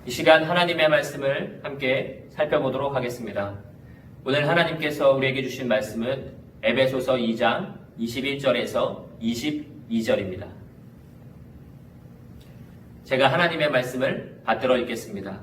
이 시간 하나님의 말씀을 함께 살펴보도록 하겠습니다. 오늘 하나님께서 우리에게 주신 말씀은 에베소서 2장 21절에서 22절입니다. 제가 하나님의 말씀을 받들어 읽겠습니다.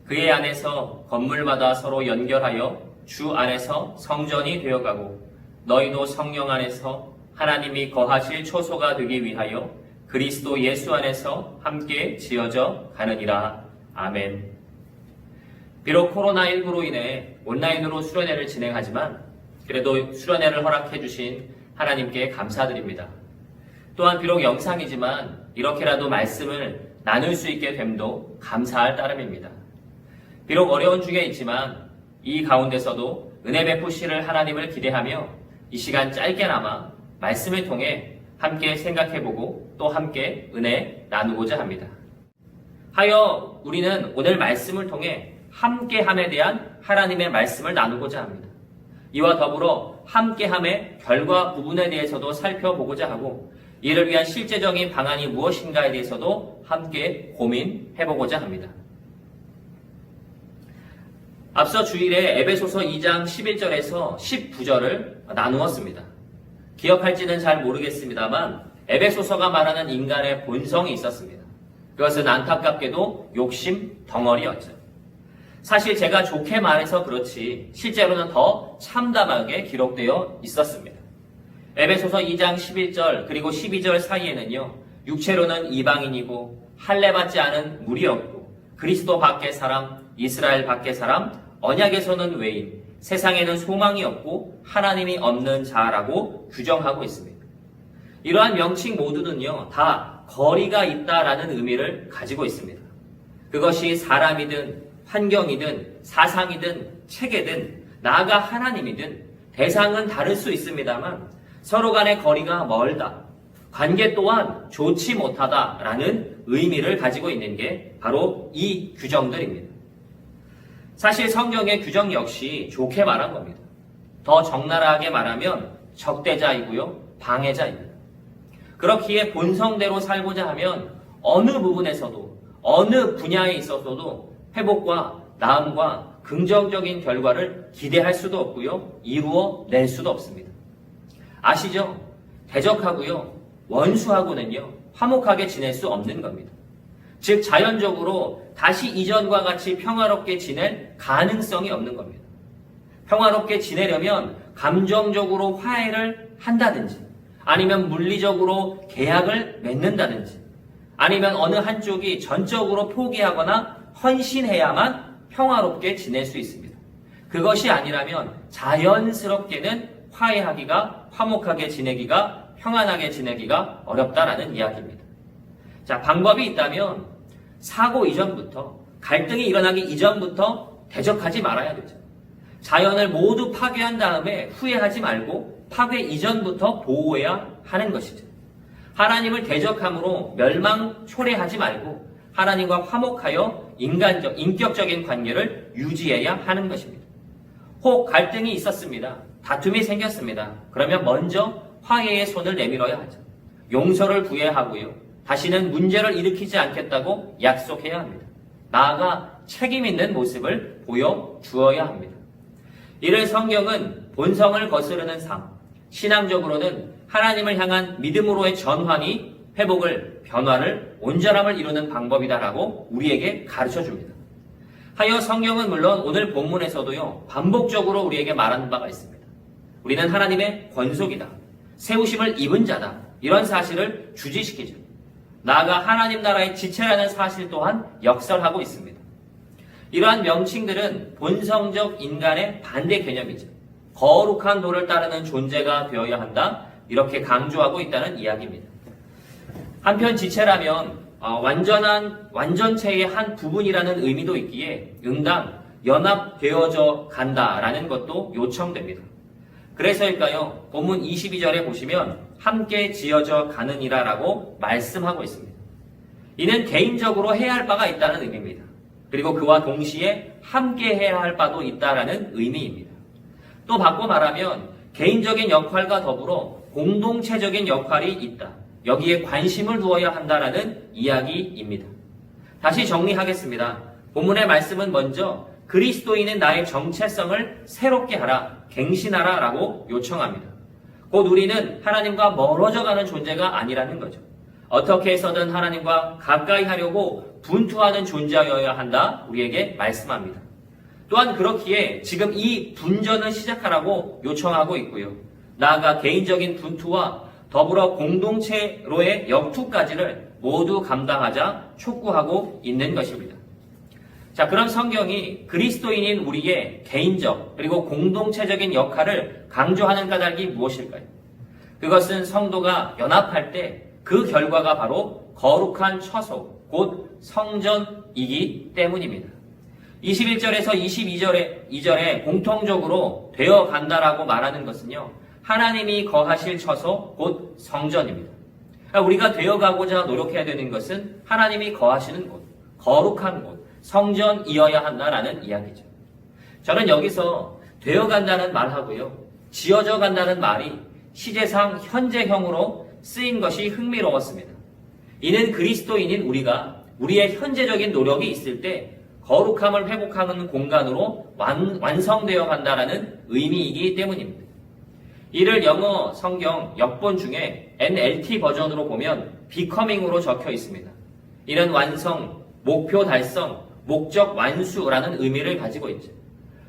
그의 안에서 건물마다 서로 연결하여 주 안에서 성전이 되어가고 너희도 성령 안에서 하나님이 거하실 초소가 되기 위하여 그리스도 예수 안에서 함께 지어져 가느니라. 아멘. 비록 코로나19로 인해 온라인으로 수련회를 진행하지만 그래도 수련회를 허락해 주신 하나님께 감사드립니다. 또한 비록 영상이지만 이렇게라도 말씀을 나눌 수 있게 됨도 감사할 따름입니다. 비록 어려운 중에 있지만 이 가운데서도 은혜 베푸시를 하나님을 기대하며 이 시간 짧게나마 말씀을 통해 함께 생각해보고 또 함께 은혜 나누고자 합니다. 하여 우리는 오늘 말씀을 통해 함께함에 대한 하나님의 말씀을 나누고자 합니다. 이와 더불어 함께함의 결과 부분에 대해서도 살펴보고자 하고 이를 위한 실제적인 방안이 무엇인가에 대해서도 함께 고민해보고자 합니다. 앞서 주일에 에베소서 2장 11절에서 19절을 나누었습니다. 기억할지는 잘 모르겠습니다만 에베소서가 말하는 인간의 본성이 있었습니다. 그것은 안타깝게도 욕심 덩어리였죠. 사실 제가 좋게 말해서 그렇지 실제로는 더 참담하게 기록되어 있었습니다. 에베소서 2장 11절 그리고 12절 사이에는요, 육체로는 이방인이고 할례받지 않은 무리였고 그리스도 밖의 사람, 이스라엘 밖의 사람, 언약에서는 외인, 세상에는 소망이 없고 하나님이 없는 자라고 규정하고 있습니다. 이러한 명칭 모두는요, 다 거리가 있다라는 의미를 가지고 있습니다. 그것이 사람이든 환경이든 사상이든 체계든 나아가 하나님이든 대상은 다를 수 있습니다만 서로 간의 거리가 멀다, 관계 또한 좋지 못하다라는 의미를 가지고 있는 게 바로 이 규정들입니다. 사실 성경의 규정 역시 좋게 말한 겁니다. 더 적나라하게 말하면 적대자이고요, 방해자입니다. 그렇기에 본성대로 살고자 하면 어느 부분에서도 어느 분야에 있어서도 회복과 나음과 긍정적인 결과를 기대할 수도 없고요, 이루어 낼 수도 없습니다. 아시죠? 대적하고요, 원수하고는요, 화목하게 지낼 수 없는 겁니다. 즉 자연적으로 다시 이전과 같이 평화롭게 지낼 가능성이 없는 겁니다. 평화롭게 지내려면 감정적으로 화해를 한다든지 아니면 물리적으로 계약을 맺는다든지 아니면 어느 한쪽이 전적으로 포기하거나 헌신해야만 평화롭게 지낼 수 있습니다. 그것이 아니라면 자연스럽게는 화해하기가, 화목하게 지내기가, 평안하게 지내기가 어렵다라는 이야기입니다. 자, 방법이 있다면 사고 이전부터, 갈등이 일어나기 이전부터 대적하지 말아야 되죠. 자연을 모두 파괴한 다음에 후회하지 말고 파괴 이전부터 보호해야 하는 것이죠. 하나님을 대적함으로 멸망 초래하지 말고 하나님과 화목하여 인격적인 관계를 유지해야 하는 것입니다. 혹 갈등이 있었습니다. 다툼이 생겼습니다. 그러면 먼저 화해의 손을 내밀어야 하죠. 용서를 구해야 하고요, 다시는 문제를 일으키지 않겠다고 약속해야 합니다. 나아가 책임 있는 모습을 보여주어야 합니다. 이를 성경은 본성을 거스르는 삶, 신앙적으로는 하나님을 향한 믿음으로의 전환이 회복을, 변화를, 온전함을 이루는 방법이다라고 우리에게 가르쳐줍니다. 하여 성경은 물론 오늘 본문에서도요, 반복적으로 우리에게 말하는 바가 있습니다. 우리는 하나님의 권속이다, 세우심을 입은 자다, 이런 사실을 주지시키죠. 나아가 하나님 나라의 지체라는 사실 또한 역설하고 있습니다. 이러한 명칭들은 본성적 인간의 반대 개념이죠. 거룩한 도를 따르는 존재가 되어야 한다, 이렇게 강조하고 있다는 이야기입니다. 한편 지체라면 완전체의 한 부분이라는 의미도 있기에 응당, 연합되어져 간다라는 것도 요청됩니다. 그래서일까요? 본문 22절에 보시면 함께 지어져 가느니라 라고 말씀하고 있습니다. 이는 개인적으로 해야 할 바가 있다는 의미입니다. 그리고 그와 동시에 함께 해야 할 바도 있다라는 의미입니다. 또 바꿔 말하면 개인적인 역할과 더불어 공동체적인 역할이 있다, 여기에 관심을 두어야 한다라는 이야기입니다. 다시 정리하겠습니다. 본문의 말씀은 먼저 그리스도인은 나의 정체성을 새롭게 하라, 갱신하라 라고 요청합니다. 곧 우리는 하나님과 멀어져가는 존재가 아니라는 거죠. 어떻게 해서든 하나님과 가까이 하려고 분투하는 존재여야 한다 우리에게 말씀합니다. 또한 그렇기에 지금 이 분전을 시작하라고 요청하고 있고요. 나아가 개인적인 분투와 더불어 공동체로의 역투까지를 모두 감당하자 촉구하고 있는 것입니다. 자, 그럼 성경이 그리스도인인 우리의 개인적 그리고 공동체적인 역할을 강조하는 까닭이 무엇일까요? 그것은 성도가 연합할 때 그 결과가 바로 거룩한 처소, 곧 성전이기 때문입니다. 21절에서 22절에 공통적으로 되어 간다라고 말하는 것은요, 하나님이 거하실 처소, 곧 성전입니다. 우리가 되어가고자 노력해야 되는 것은 하나님이 거하시는 곳, 거룩한 곳, 성전이어야 한다라는 이야기죠. 저는 여기서 되어간다는 말하고요, 지어져 간다는 말이 시제상 현재형으로 쓰인 것이 흥미로웠습니다. 이는 그리스도인인 우리가 우리의 현재적인 노력이 있을 때 거룩함을 회복하는 공간으로 완성되어 간다라는 의미이기 때문입니다. 이를 영어 성경 역본 중에 NLT 버전으로 보면 becoming으로 적혀 있습니다. 이는 완성, 목표 달성, 목적 완수라는 의미를 가지고 있죠.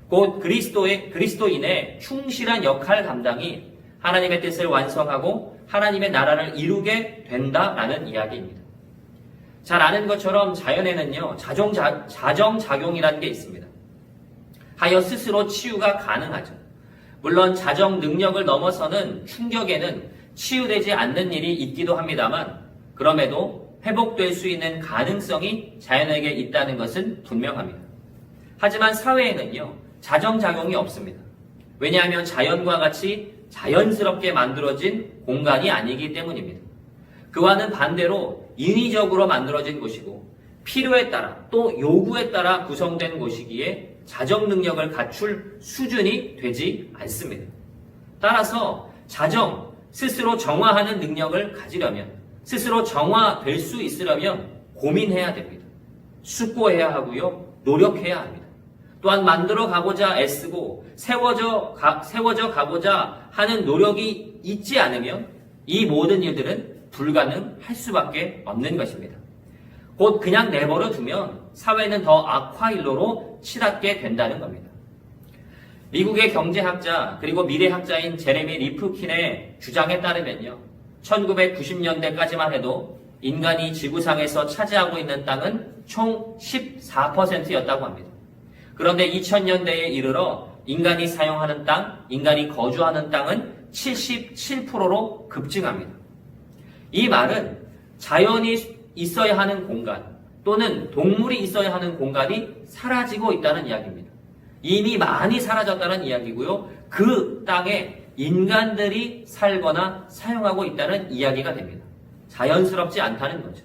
곧 그리스도인의 충실한 역할 감당이 하나님의 뜻을 완성하고 하나님의 나라를 이루게 된다라는 이야기입니다. 잘 아는 것처럼 자연에는요, 자정작용이라는 게 있습니다. 하여 스스로 치유가 가능하죠. 물론 자정 능력을 넘어서는 충격에는 치유되지 않는 일이 있기도 합니다만, 그럼에도 회복될 수 있는 가능성이 자연에게 있다는 것은 분명합니다. 하지만 사회에는요, 자정작용이 없습니다. 왜냐하면 자연과 같이 자연스럽게 만들어진 공간이 아니기 때문입니다. 그와는 반대로 인위적으로 만들어진 곳이고 필요에 따라 또 요구에 따라 구성된 곳이기에 자정 능력을 갖출 수준이 되지 않습니다. 따라서 스스로 정화하는 능력을 가지려면, 스스로 정화될 수 있으려면 고민해야 됩니다. 숙고해야 하고요, 노력해야 합니다. 또한 만들어 가고자 애쓰고 세워져 가고자 하는 노력이 있지 않으면 이 모든 일들은 불가능할 수밖에 없는 것입니다. 곧 그냥 내버려 두면 사회는 더 악화일로로 치닫게 된다는 겁니다. 미국의 경제학자 그리고 미래학자인 제레미 리프킨의 주장에 따르면요, 1990년대까지만 해도 인간이 지구상에서 차지하고 있는 땅은 총 14%였다고 합니다. 그런데 2000년대에 이르러 인간이 사용하는 땅, 인간이 거주하는 땅은 77%로 급증합니다. 이 말은 자연이 있어야 하는 공간 또는 동물이 있어야 하는 공간이 사라지고 있다는 이야기입니다. 이미 많이 사라졌다는 이야기고요. 그 땅에 인간들이 살거나 사용하고 있다는 이야기가 됩니다. 자연스럽지 않다는 거죠.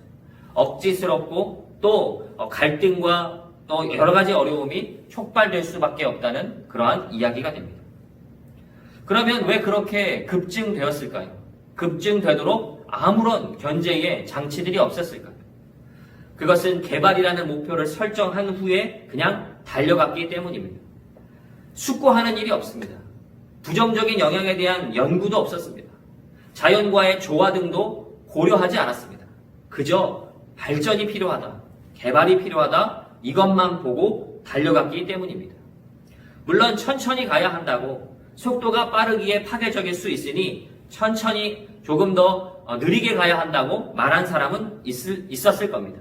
억지스럽고 또 갈등과 또 여러 가지 어려움이 촉발될 수밖에 없다는 그러한 이야기가 됩니다. 그러면 왜 그렇게 급증되었을까요? 급증되도록 아무런 견제의 장치들이 없었을까요? 그것은 개발이라는 목표를 설정한 후에 그냥 달려갔기 때문입니다. 숙고하는 일이 없습니다. 부정적인 영향에 대한 연구도 없었습니다. 자연과의 조화 등도 고려하지 않았습니다. 그저 발전이 필요하다, 개발이 필요하다, 이것만 보고 달려갔기 때문입니다. 물론 천천히 가야 한다고, 속도가 빠르기에 파괴적일 수 있으니 천천히 조금 더 느리게 가야 한다고 말한 사람은 있었을 겁니다.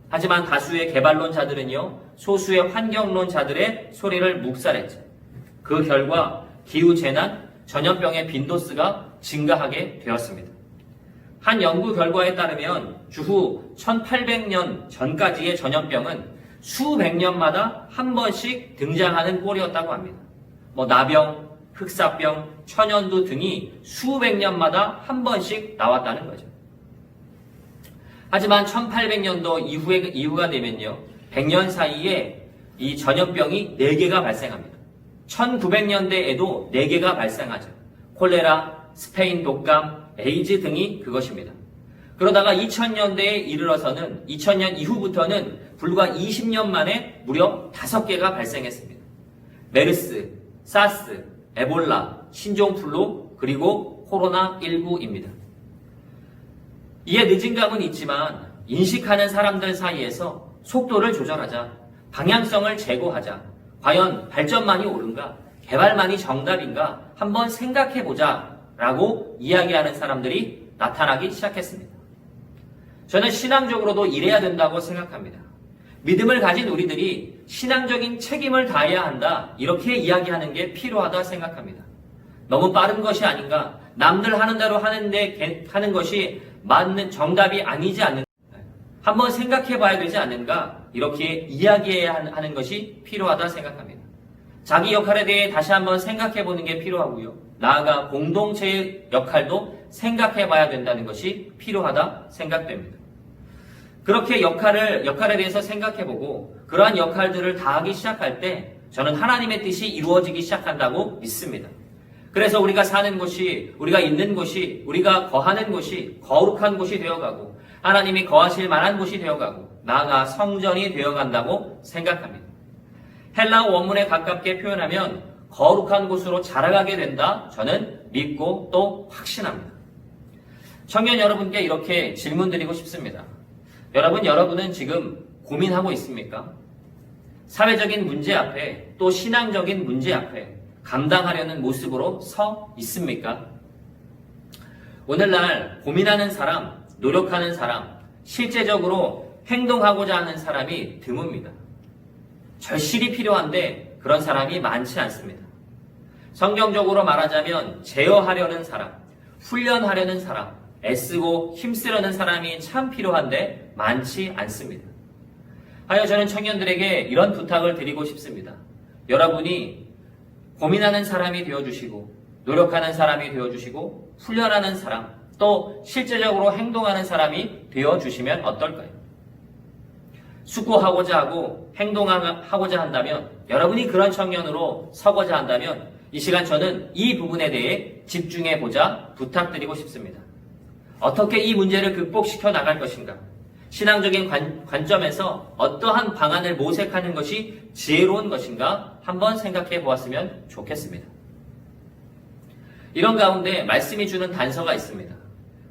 하지만 다수의 개발론자들은요, 소수의 환경론자들의 소리를 묵살했죠. 그 결과 기후재난, 전염병의 빈도수가 증가하게 되었습니다. 한 연구 결과에 따르면 주후 1800년 전까지의 전염병은 수백 년마다 한 번씩 등장하는 꼴이었다고 합니다. 나병, 흑사병, 천연두 등이 수백 년마다 한 번씩 나왔다는 거죠. 하지만 1800년도 이후가 되면요, 100년 사이에 이 전염병이 4개가 발생합니다. 1900년대에도 4개가 발생하죠. 콜레라, 스페인 독감, 에이즈 등이 그것입니다. 그러다가 2000년대에 이르러서는 2000년 이후부터는 불과 20년 만에 무려 5개가 발생했습니다. 메르스, 사스, 에볼라, 신종플루, 그리고 코로나19입니다. 이에 늦은 감은 있지만 인식하는 사람들 사이에서 속도를 조절하자, 방향성을 제고하자, 과연 발전만이 옳은가, 개발만이 정답인가 한번 생각해보자 라고 이야기하는 사람들이 나타나기 시작했습니다. 저는 신앙적으로도 이래야 된다고 생각합니다. 믿음을 가진 우리들이 신앙적인 책임을 다해야 한다, 이렇게 이야기하는 게 필요하다 생각합니다. 너무 빠른 것이 아닌가, 남들 하는 대로 하는 것이 맞는 정답이 아니지 않는가, 한번 생각해 봐야 되지 않는가, 이렇게 이야기해야 하는 것이 필요하다 생각합니다. 자기 역할에 대해 다시 한번 생각해 보는 게 필요하고요. 나아가 공동체의 역할도 생각해 봐야 된다는 것이 필요하다 생각됩니다. 그렇게 역할에 대해서 생각해 보고 그러한 역할들을 다하기 시작할 때 저는 하나님의 뜻이 이루어지기 시작한다고 믿습니다. 그래서 우리가 사는 곳이, 우리가 있는 곳이, 우리가 거하는 곳이 거룩한 곳이 되어가고 하나님이 거하실 만한 곳이 되어가고 나아가 성전이 되어간다고 생각합니다. 헬라어 원문에 가깝게 표현하면 거룩한 곳으로 자라가게 된다, 저는 믿고 또 확신합니다. 청년 여러분께 이렇게 질문드리고 싶습니다. 여러분은 지금 고민하고 있습니까? 사회적인 문제 앞에 또 신앙적인 문제 앞에 감당하려는 모습으로 서 있습니까? 오늘날 고민하는 사람, 노력하는 사람, 실제적으로 행동하고자 하는 사람이 드뭅니다. 절실히 필요한데 그런 사람이 많지 않습니다. 성경적으로 말하자면 제어하려는 사람, 훈련하려는 사람, 애쓰고 힘쓰려는 사람이 참 필요한데 많지 않습니다. 하여 저는 청년들에게 이런 부탁을 드리고 싶습니다. 여러분이 고민하는 사람이 되어주시고 노력하는 사람이 되어주시고 훈련하는 사람, 또 실제적으로 행동하는 사람이 되어주시면 어떨까요? 숙고하고자 하고 행동하고자 한다면, 여러분이 그런 청년으로 서고자 한다면 이 시간 저는 이 부분에 대해 집중해보자 부탁드리고 싶습니다. 어떻게 이 문제를 극복시켜 나갈 것인가? 신앙적인 관점에서 어떠한 방안을 모색하는 것이 지혜로운 것인가? 한번 생각해 보았으면 좋겠습니다. 이런 가운데 말씀이 주는 단서가 있습니다.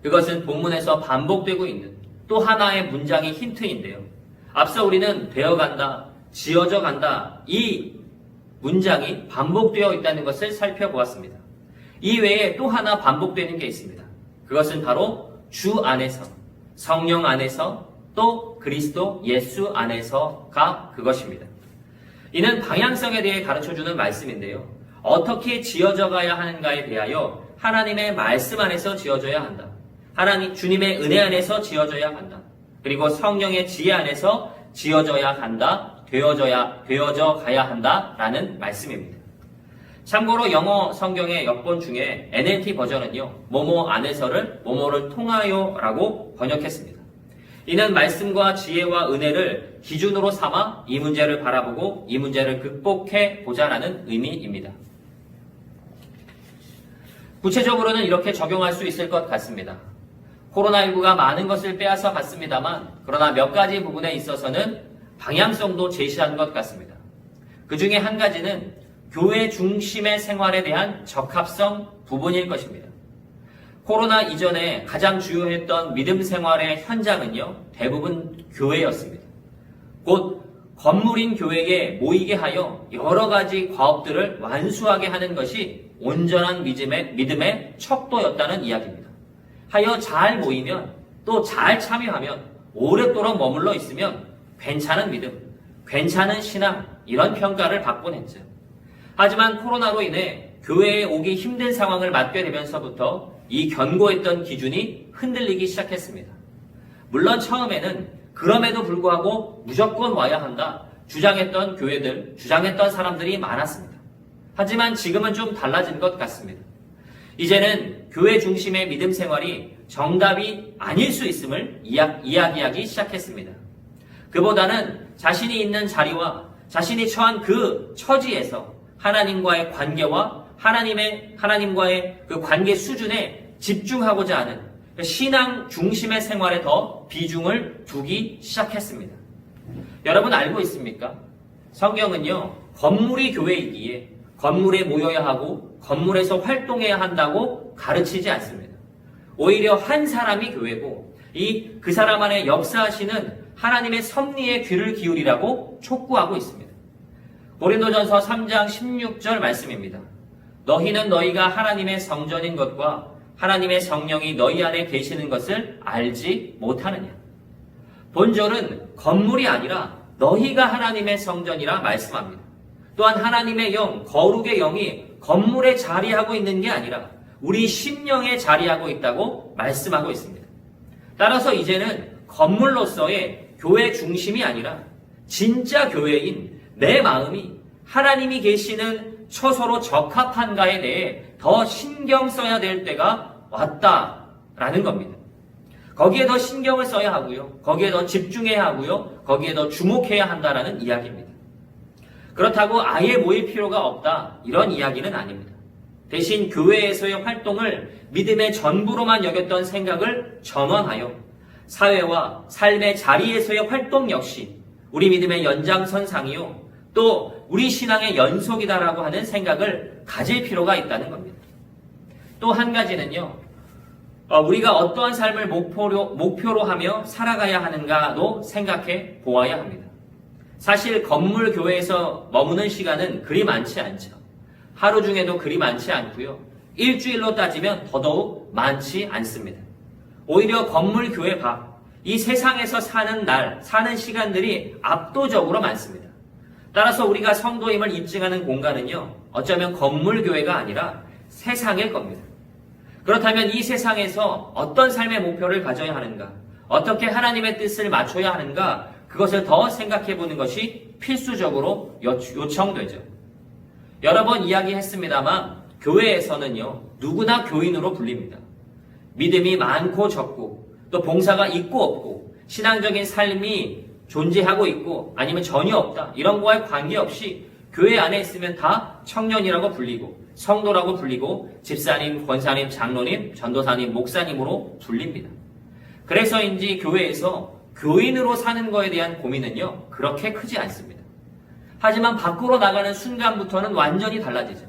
그것은 본문에서 반복되고 있는 또 하나의 문장의 힌트인데요. 앞서 우리는 되어간다, 지어져 간다, 이 문장이 반복되어 있다는 것을 살펴보았습니다. 이 외에 또 하나 반복되는 게 있습니다. 그것은 바로 주 안에서, 성령 안에서, 또 그리스도 예수 안에서가 그것입니다. 이는 방향성에 대해 가르쳐주는 말씀인데요. 어떻게 지어져 가야 하는가에 대하여 하나님의 말씀 안에서 지어져야 한다. 주님의 은혜 안에서 지어져야 한다. 그리고 성령의 지혜 안에서 지어져야 한다. 되어져 가야 한다라는 말씀입니다. 참고로 영어 성경의 역본 중에 NLT 버전은요, 뭐뭐 안에서를 뭐뭐를 통하여라고 번역했습니다. 이는 말씀과 지혜와 은혜를 기준으로 삼아 이 문제를 바라보고 이 문제를 극복해 보자라는 의미입니다. 구체적으로는 이렇게 적용할 수 있을 것 같습니다. 코로나19가 많은 것을 빼앗아 갔습니다만, 그러나 몇 가지 부분에 있어서는 방향성도 제시한 것 같습니다. 그 중에 한 가지는 교회 중심의 생활에 대한 적합성 부분일 것입니다. 코로나 이전에 가장 주요했던 믿음 생활의 현장은요, 대부분 교회였습니다. 곧 건물인 교회에 모이게 하여 여러 가지 과업들을 완수하게 하는 것이 온전한 믿음의 척도였다는 이야기입니다. 하여 잘 모이면, 또 잘 참여하면, 오랫도록 머물러 있으면 괜찮은 믿음, 괜찮은 신앙, 이런 평가를 받곤 했죠. 하지만 코로나로 인해 교회에 오기 힘든 상황을 맞게 되면서부터 이 견고했던 기준이 흔들리기 시작했습니다. 물론 처음에는 그럼에도 불구하고 무조건 와야 한다 주장했던 사람들이 많았습니다. 하지만 지금은 좀 달라진 것 같습니다. 이제는 교회 중심의 믿음 생활이 정답이 아닐 수 있음을 이야기하기 시작했습니다. 그보다는 자신이 있는 자리와 자신이 처한 그 처지에서 하나님과의 관계와 하나님과의 그 관계 수준에 집중하고자 하는, 신앙 중심의 생활에 더 비중을 두기 시작했습니다. 여러분 알고 있습니까? 성경은요, 건물이 교회이기에 건물에 모여야 하고 건물에서 활동해야 한다고 가르치지 않습니다. 오히려 한 사람이 교회고 그 사람 안에 역사하시는 하나님의 섭리에 귀를 기울이라고 촉구하고 있습니다. 고린도전서 3장 16절 말씀입니다. 너희는 너희가 하나님의 성전인 것과 하나님의 성령이 너희 안에 계시는 것을 알지 못하느냐. 본절은 건물이 아니라 너희가 하나님의 성전이라 말씀합니다. 또한 하나님의 영, 거룩의 영이 건물에 자리하고 있는 게 아니라 우리 심령에 자리하고 있다고 말씀하고 있습니다. 따라서 이제는 건물로서의 교회 중심이 아니라 진짜 교회인 내 마음이 하나님이 계시는 처소로 적합한가에 대해 더 신경 써야 될 때가 왔다라는 겁니다. 거기에 더 신경을 써야 하고요. 거기에 더 집중해야 하고요. 거기에 더 주목해야 한다라는 이야기입니다. 그렇다고 아예 모일 필요가 없다, 이런 이야기는 아닙니다. 대신 교회에서의 활동을 믿음의 전부로만 여겼던 생각을 전환하여 사회와 삶의 자리에서의 활동 역시 우리 믿음의 연장선상이요, 또 우리 신앙의 연속이다라고 하는 생각을 가질 필요가 있다는 겁니다. 또 한 가지는요, 우리가 어떠한 삶을 목표로 하며 살아가야 하는가도 생각해 보아야 합니다. 사실 건물 교회에서 머무는 시간은 그리 많지 않죠. 하루 중에도 그리 많지 않고요. 일주일로 따지면 더더욱 많지 않습니다. 오히려 건물 교회 밖, 이 세상에서 사는 시간들이 압도적으로 많습니다. 따라서 우리가 성도임을 입증하는 공간은요, 어쩌면 건물 교회가 아니라 세상일 겁니다. 그렇다면 이 세상에서 어떤 삶의 목표를 가져야 하는가, 어떻게 하나님의 뜻을 맞춰야 하는가, 그것을 더 생각해 보는 것이 필수적으로 요청되죠. 여러 번 이야기했습니다만 교회에서는요, 누구나 교인으로 불립니다. 믿음이 많고 적고 또 봉사가 있고 없고 신앙적인 삶이 존재하고 있고 아니면 전혀 없다, 이런 거에 관계없이 교회 안에 있으면 다 청년이라고 불리고 성도라고 불리고 집사님, 권사님, 장로님, 전도사님, 목사님으로 불립니다. 그래서인지 교회에서 교인으로 사는 거에 대한 고민은요, 그렇게 크지 않습니다. 하지만 밖으로 나가는 순간부터는 완전히 달라지죠.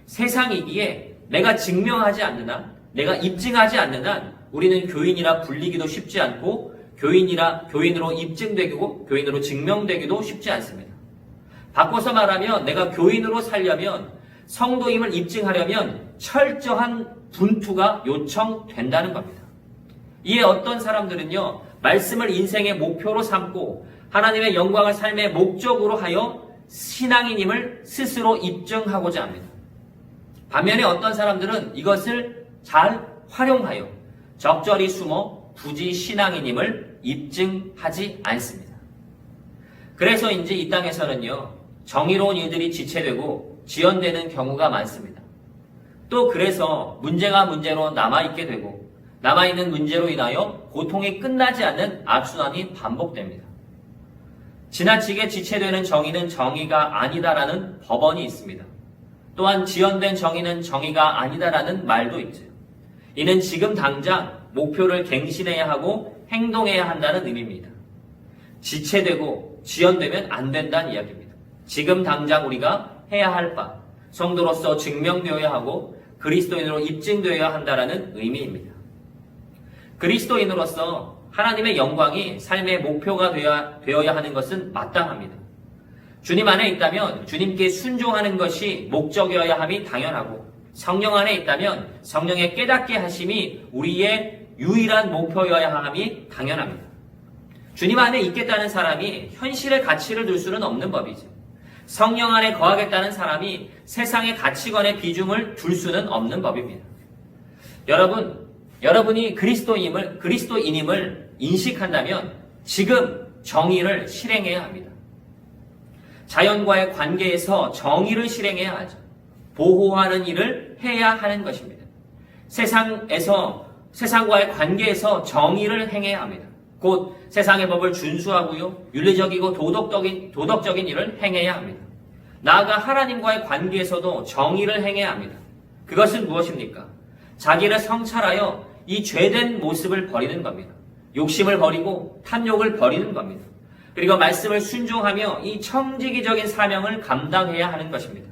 세상이기에 내가 증명하지 않는 한, 내가 입증하지 않는 한 우리는 교인이라 불리기도 쉽지 않고 교인으로 입증되고 교인으로 증명되기도 쉽지 않습니다. 바꿔서 말하면 내가 교인으로 살려면, 성도임을 입증하려면 철저한 분투가 요청된다는 겁니다. 이에 어떤 사람들은요, 말씀을 인생의 목표로 삼고 하나님의 영광을 삶의 목적으로 하여 신앙인임을 스스로 입증하고자 합니다. 반면에 어떤 사람들은 이것을 잘 활용하여 적절히 숨어 굳이 신앙인임을 입증하지 않습니다. 그래서인지 이 땅에서는요, 정의로운 일들이 지체되고 지연되는 경우가 많습니다. 또 그래서 문제가 문제로 남아있게 되고 남아있는 문제로 인하여 고통이 끝나지 않는 악순환이 반복됩니다. 지나치게 지체되는 정의는 정의가 아니다라는 법언이 있습니다. 또한 지연된 정의는 정의가 아니다라는 말도 있죠. 이는 지금 당장 목표를 갱신해야 하고 행동해야 한다는 의미입니다. 지체되고 지연되면 안 된다는 이야기입니다. 지금 당장 우리가 해야 할 바, 성도로서 증명되어야 하고 그리스도인으로 입증되어야 한다는 의미입니다. 그리스도인으로서 하나님의 영광이 삶의 목표가 되어야 하는 것은 마땅합니다. 주님 안에 있다면 주님께 순종하는 것이 목적이어야 함이 당연하고, 성령 안에 있다면 성령의 깨닫게 하심이 우리의 유일한 목표여야 함이 당연합니다. 주님 안에 있겠다는 사람이 현실의 가치를 둘 수는 없는 법이죠. 성령 안에 거하겠다는 사람이 세상의 가치관의 비중을 둘 수는 없는 법입니다. 여러분이 그리스도인임을 인식한다면 지금 정의를 실행해야 합니다. 자연과의 관계에서 정의를 실행해야 하죠. 보호하는 일을 해야 하는 것입니다. 세상과의 관계에서 정의를 행해야 합니다. 곧 세상의 법을 준수하고요, 윤리적이고 도덕적인 일을 행해야 합니다. 나아가 하나님과의 관계에서도 정의를 행해야 합니다. 그것은 무엇입니까? 자기를 성찰하여 이 죄된 모습을 버리는 겁니다. 욕심을 버리고 탐욕을 버리는 겁니다. 그리고 말씀을 순종하며 이 청지기적인 사명을 감당해야 하는 것입니다.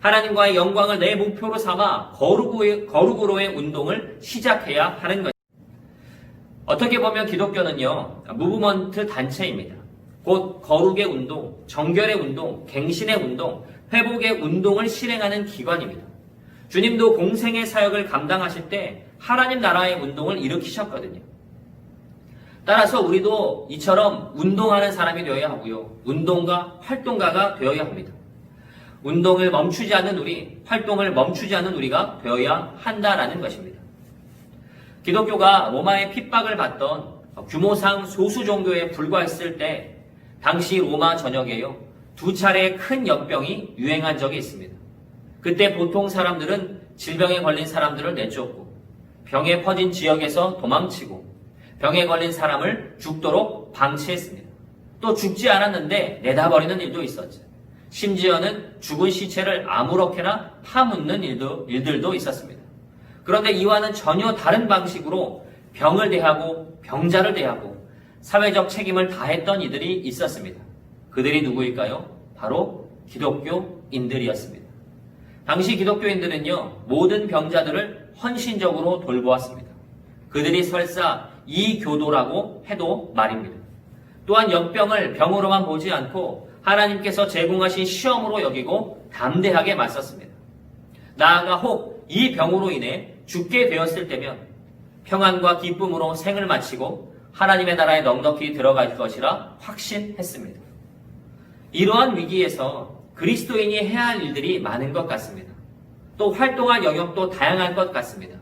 하나님과의 영광을 내 목표로 삼아 거룩으로의 운동을 시작해야 하는 것입니다. 어떻게 보면 기독교는요, 무브먼트 단체입니다. 곧 거룩의 운동, 정결의 운동, 갱신의 운동, 회복의 운동을 실행하는 기관입니다. 주님도 공생의 사역을 감당하실 때 하나님 나라의 운동을 일으키셨거든요. 따라서 우리도 이처럼 운동하는 사람이 되어야 하고요. 운동가, 활동가가 되어야 합니다. 운동을 멈추지 않는 우리, 활동을 멈추지 않는 우리가 되어야 한다라는 것입니다. 기독교가 로마의 핍박을 받던 규모상 소수 종교에 불과했을 때 당시 로마 전역에요. 2차례의 큰 역병이 유행한 적이 있습니다. 그때 보통 사람들은 질병에 걸린 사람들을 내쫓고 병에 퍼진 지역에서 도망치고 병에 걸린 사람을 죽도록 방치했습니다. 또 죽지 않았는데 내다버리는 일도 있었죠. 심지어는 죽은 시체를 아무렇게나 파묻는 일들도 있었습니다. 그런데 이와는 전혀 다른 방식으로 병을 대하고 병자를 대하고 사회적 책임을 다했던 이들이 있었습니다. 그들이 누구일까요? 바로 기독교인들이었습니다. 당시 기독교인들은요, 모든 병자들을 헌신적으로 돌보았습니다. 그들이 설사 이교도라고 해도 말입니다. 또한 역병을 병으로만 보지 않고 하나님께서 제공하신 시험으로 여기고 담대하게 맞섰습니다. 나아가 혹 이 병으로 인해 죽게 되었을 때면 평안과 기쁨으로 생을 마치고 하나님의 나라에 넉넉히 들어갈 것이라 확신했습니다. 이러한 위기에서 그리스도인이 해야 할 일들이 많은 것 같습니다. 또 활동할 영역도 다양할 것 같습니다.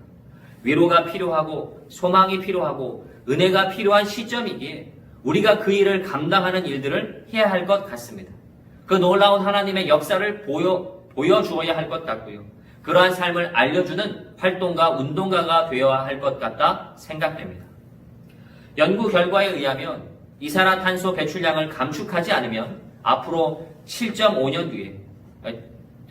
위로가 필요하고 소망이 필요하고 은혜가 필요한 시점이기에 우리가 그 일을 감당하는 일들을 해야 할 것 같습니다. 그 놀라운 하나님의 역사를 보여주어야 할 것 같고요. 그러한 삶을 알려주는 활동가, 운동가가 되어야 할 것 같다 생각됩니다. 연구 결과에 의하면 이산화탄소 배출량을 감축하지 않으면 앞으로 7.5년 뒤에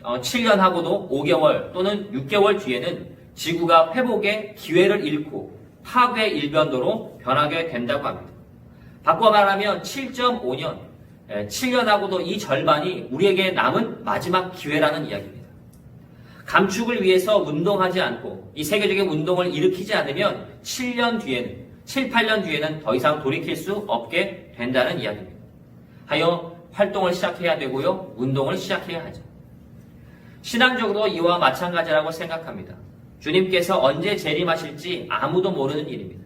7년하고도 5개월 또는 6개월 뒤에는 지구가 회복의 기회를 잃고 파괴의 일변도로 변하게 된다고 합니다. 바꿔 말하면 7.5년, 7년하고도 이 절반이 우리에게 남은 마지막 기회라는 이야기입니다. 감축을 위해서 운동하지 않고 이 세계적인 운동을 일으키지 않으면 7년 뒤에는 7, 8년 뒤에는 더 이상 돌이킬 수 없게 된다는 이야기입니다. 하여 활동을 시작해야 되고요. 운동을 시작해야 하죠. 신앙적으로 이와 마찬가지라고 생각합니다. 주님께서 언제 재림하실지 아무도 모르는 일입니다.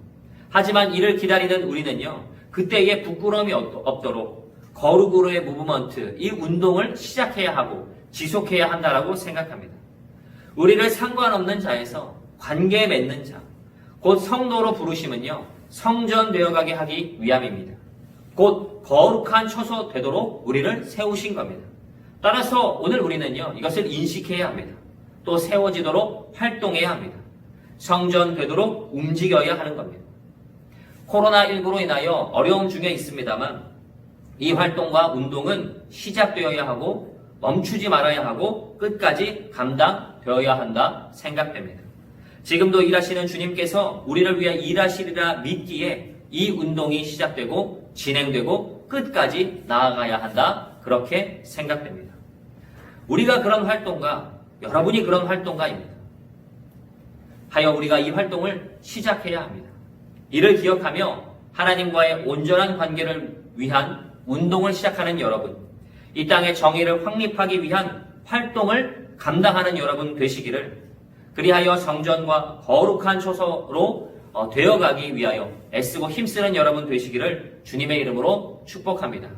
하지만 이를 기다리는 우리는요. 그때에 부끄러움이 없도록 거룩으로의 무브먼트, 이 운동을 시작해야 하고 지속해야 한다라고 생각합니다. 우리를 상관없는 자에서 관계 맺는 자, 곧 성도로 부르심은요. 성전 되어가게 하기 위함입니다. 곧 거룩한 처소 되도록 우리를 세우신 겁니다. 따라서 오늘 우리는요. 이것을 인식해야 합니다. 또 세워지도록 활동해야 합니다. 성전 되도록 움직여야 하는 겁니다. 코로나19로 인하여 어려움 중에 있습니다만 이 활동과 운동은 시작되어야 하고 멈추지 말아야 하고 끝까지 감당되어야 한다 생각됩니다. 지금도 일하시는 주님께서 우리를 위해 일하시리라 믿기에 이 운동이 시작되고 진행되고 끝까지 나아가야 한다 그렇게 생각됩니다. 우리가 그런 활동가, 여러분이 그런 활동가입니다. 하여 우리가 이 활동을 시작해야 합니다. 이를 기억하며 하나님과의 온전한 관계를 위한 운동을 시작하는 여러분, 이 땅의 정의를 확립하기 위한 활동을 감당하는 여러분 되시기를, 그리하여 성전과 거룩한 처소로 되어가기 위하여 애쓰고 힘쓰는 여러분 되시기를 주님의 이름으로 축복합니다.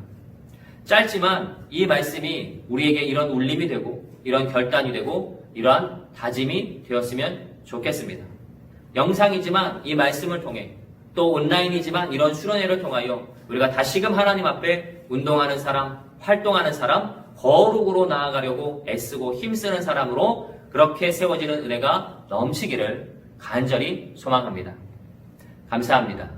짧지만 이 말씀이 우리에게 이런 울림이 되고 이런 결단이 되고 이러한 다짐이 되었으면 좋겠습니다. 영상이지만 이 말씀을 통해 또 온라인이지만 이런 수련회를 통하여 우리가 다시금 하나님 앞에 운동하는 사람, 활동하는 사람, 거룩으로 나아가려고 애쓰고 힘쓰는 사람으로 그렇게 세워지는 은혜가 넘치기를 간절히 소망합니다. 감사합니다.